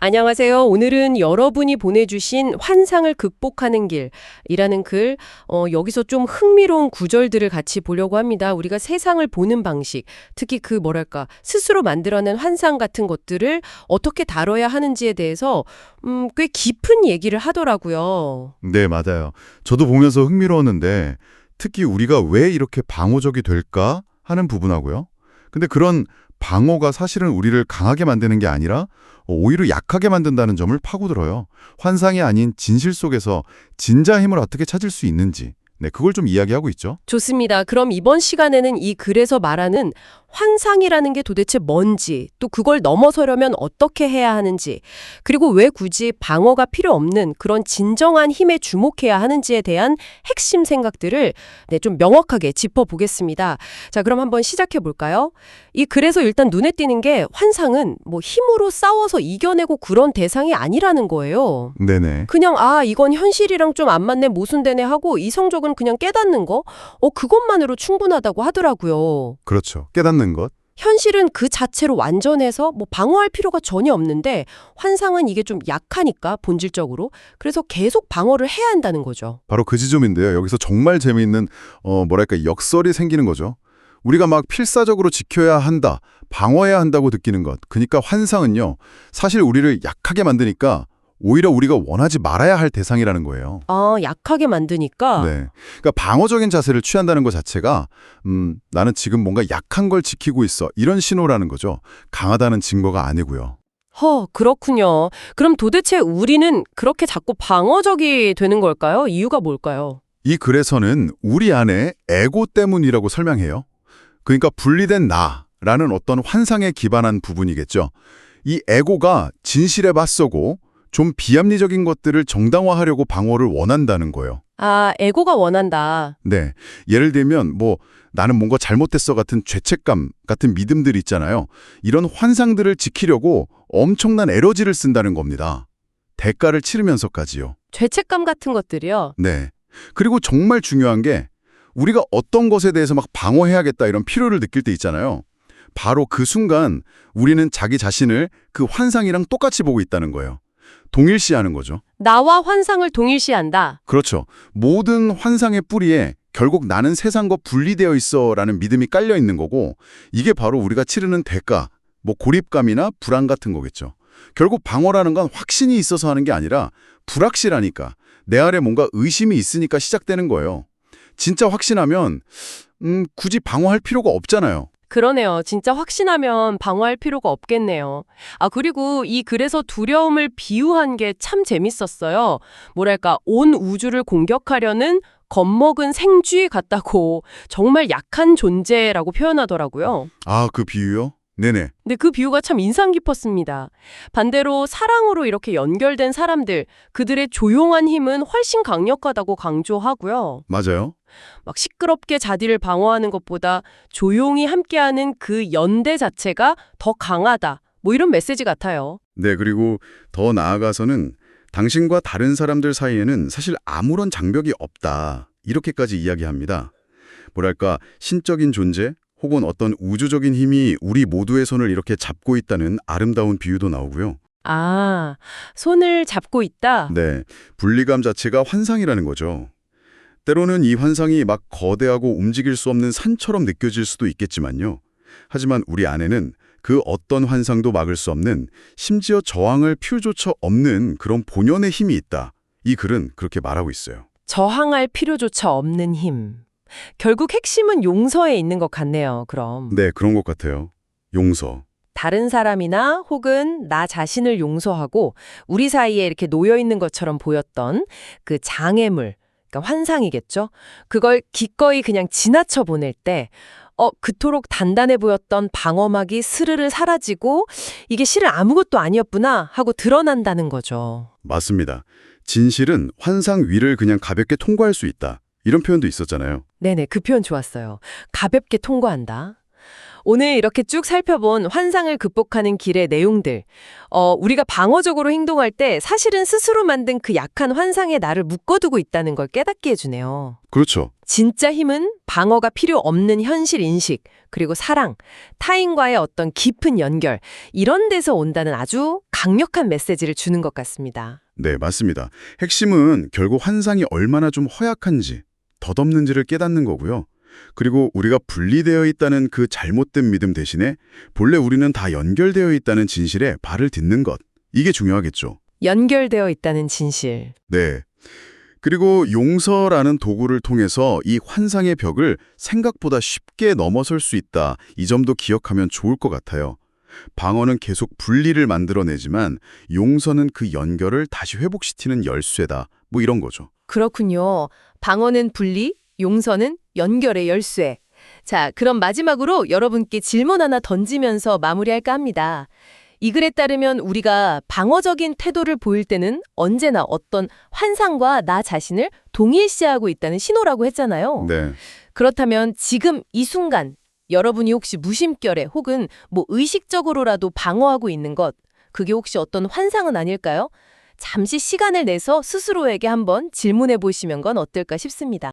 안녕하세요. 오늘은 여러분이 보내주신 환상을 극복하는 길이라는 글, 여기서 좀 흥미로운 구절들을 같이 보려고 합니다. 우리가 세상을 보는 방식, 특히 스스로 만들어낸 환상 같은 것들을 어떻게 다뤄야 하는지에 대해서 꽤 깊은 얘기를 하더라고요. 네, 맞아요. 저도 보면서 흥미로웠는데 특히 우리가 왜 이렇게 방어적이 될까 하는 부분하고요. 근데 그런 방어가 사실은 우리를 강하게 만드는 게 아니라 오히려 약하게 만든다는 점을 파고들어요. 환상이 아닌 진실 속에서 진짜 힘을 어떻게 찾을 수 있는지, 그걸 좀 이야기하고 있죠. 좋습니다. 그럼 이번 시간에는 이 글에서 말하는 환상이라는 게 도대체 뭔지, 또 그걸 넘어서려면 어떻게 해야 하는지, 그리고 왜 굳이 방어가 필요 없는 그런 진정한 힘에 주목해야 하는지에 대한 핵심 생각들을 좀 명확하게 짚어보겠습니다. 자, 그럼 한번 시작해 볼까요? 이 글에서 일단 눈에 띄는 게 환상은 힘으로 싸워서 이겨내고 그런 대상이 아니라는 거예요. 네네. 그냥 이건 현실이랑 좀 안 맞네, 모순되네 하고 이성적은 그냥 깨닫는 거? 그것만으로 충분하다고 하더라고요. 그렇죠. 깨닫는 것. 현실은 그 자체로 완전해서 방어할 필요가 전혀 없는데 환상은 이게 좀 약하니까 본질적으로 그래서 계속 방어를 해야 한다는 거죠. 바로 그 지점인데요. 여기서 정말 재미있는 역설이 생기는 거죠. 우리가 막 필사적으로 지켜야 한다, 방어해야 한다고 느끼는 것. 그러니까 환상은요. 사실 우리를 약하게 만드니까 오히려 우리가 원하지 말아야 할 대상이라는 거예요. 약하게 만드니까? 네. 그러니까 방어적인 자세를 취한다는 것 자체가 나는 지금 뭔가 약한 걸 지키고 있어. 이런 신호라는 거죠. 강하다는 증거가 아니고요. 그렇군요. 그럼 도대체 우리는 그렇게 자꾸 방어적이 되는 걸까요? 이유가 뭘까요? 이 글에서는 우리 안에 에고 때문이라고 설명해요. 그러니까 분리된 나라는 어떤 환상에 기반한 부분이겠죠. 이 에고가 진실에 맞서고 좀 비합리적인 것들을 정당화하려고 방어를 원한다는 거예요. 에고가 원한다. 네. 예를 들면 나는 뭔가 잘못했어 같은 죄책감 같은 믿음들 있잖아요. 이런 환상들을 지키려고 엄청난 에너지를 쓴다는 겁니다. 대가를 치르면서까지요. 죄책감 같은 것들이요? 네. 그리고 정말 중요한 게 우리가 어떤 것에 대해서 막 방어해야겠다 이런 필요를 느낄 때 있잖아요. 바로 그 순간 우리는 자기 자신을 그 환상이랑 똑같이 보고 있다는 거예요. 동일시하는 거죠. 나와 환상을 동일시한다. 그렇죠. 모든 환상의 뿌리에 결국 나는 세상과 분리되어 있어라는 믿음이 깔려 있는 거고 이게 바로 우리가 치르는 대가, 고립감이나 불안 같은 거겠죠. 결국 방어라는 건 확신이 있어서 하는 게 아니라 불확실하니까 내 안에 뭔가 의심이 있으니까 시작되는 거예요. 진짜 확신하면 굳이 방어할 필요가 없잖아요. 그러네요. 진짜 확신하면 방어할 필요가 없겠네요. 그리고 이 글에서 두려움을 비유한 게 참 재밌었어요. 온 우주를 공격하려는 겁먹은 생쥐 같다고 정말 약한 존재라고 표현하더라고요. 그 비유요? 네네. 근데 그 비유가 참 인상 깊었습니다. 반대로 사랑으로 이렇게 연결된 사람들, 그들의 조용한 힘은 훨씬 강력하다고 강조하고요. 맞아요. 막 시끄럽게 자디를 방어하는 것보다 조용히 함께하는 그 연대 자체가 더 강하다. 이런 메시지 같아요. 네, 그리고 더 나아가서는 당신과 다른 사람들 사이에는 사실 아무런 장벽이 없다. 이렇게까지 이야기합니다. 신적인 존재 혹은 어떤 우주적인 힘이 우리 모두의 손을 이렇게 잡고 있다는 아름다운 비유도 나오고요. 손을 잡고 있다? 네, 분리감 자체가 환상이라는 거죠. 때로는 이 환상이 막 거대하고 움직일 수 없는 산처럼 느껴질 수도 있겠지만요. 하지만 우리 안에는 그 어떤 환상도 막을 수 없는 심지어 저항할 필요조차 없는 그런 본연의 힘이 있다. 이 글은 그렇게 말하고 있어요. 저항할 필요조차 없는 힘. 결국 핵심은 용서에 있는 것 같네요, 그럼. 네, 그런 것 같아요. 용서. 다른 사람이나 혹은 나 자신을 용서하고 우리 사이에 이렇게 놓여 있는 것처럼 보였던 그 장애물, 그러니까 환상이겠죠. 그걸 기꺼이 그냥 지나쳐 보낼 때 그토록 단단해 보였던 방어막이 스르르 사라지고 이게 실은 아무것도 아니었구나 하고 드러난다는 거죠. 맞습니다. 진실은 환상 위를 그냥 가볍게 통과할 수 있다. 이런 표현도 있었잖아요. 네네, 그 표현 좋았어요. 가볍게 통과한다. 오늘 이렇게 쭉 살펴본 환상을 극복하는 길의 내용들. 우리가 방어적으로 행동할 때 사실은 스스로 만든 그 약한 환상에 나를 묶어두고 있다는 걸 깨닫게 해주네요. 그렇죠. 진짜 힘은 방어가 필요 없는 현실 인식, 그리고 사랑, 타인과의 어떤 깊은 연결, 이런 데서 온다는 아주 강력한 메시지를 주는 것 같습니다. 네, 맞습니다. 핵심은 결국 환상이 얼마나 좀 허약한지, 덧없는지를 깨닫는 거고요. 그리고 우리가 분리되어 있다는 그 잘못된 믿음 대신에 본래 우리는 다 연결되어 있다는 진실에 발을 딛는 것. 이게 중요하겠죠. 연결되어 있다는 진실. 네. 그리고 용서라는 도구를 통해서 이 환상의 벽을 생각보다 쉽게 넘어설 수 있다. 이 점도 기억하면 좋을 것 같아요. 방어는 계속 분리를 만들어내지만 용서는 그 연결을 다시 회복시키는 열쇠다. 뭐 이런 거죠. 그렇군요. 방어는 분리, 용서는 연결의 열쇠. 자, 그럼 마지막으로 여러분께 질문 하나 던지면서 마무리할까 합니다. 이 글에 따르면 우리가 방어적인 태도를 보일 때는 언제나 어떤 환상과 나 자신을 동일시하고 있다는 신호라고 했잖아요. 네. 그렇다면 지금 이 순간 여러분이 혹시 무심결에 혹은 의식적으로라도 방어하고 있는 것, 그게 혹시 어떤 환상은 아닐까요? 잠시 시간을 내서 스스로에게 한번 질문해 보시면 건 어떨까 싶습니다.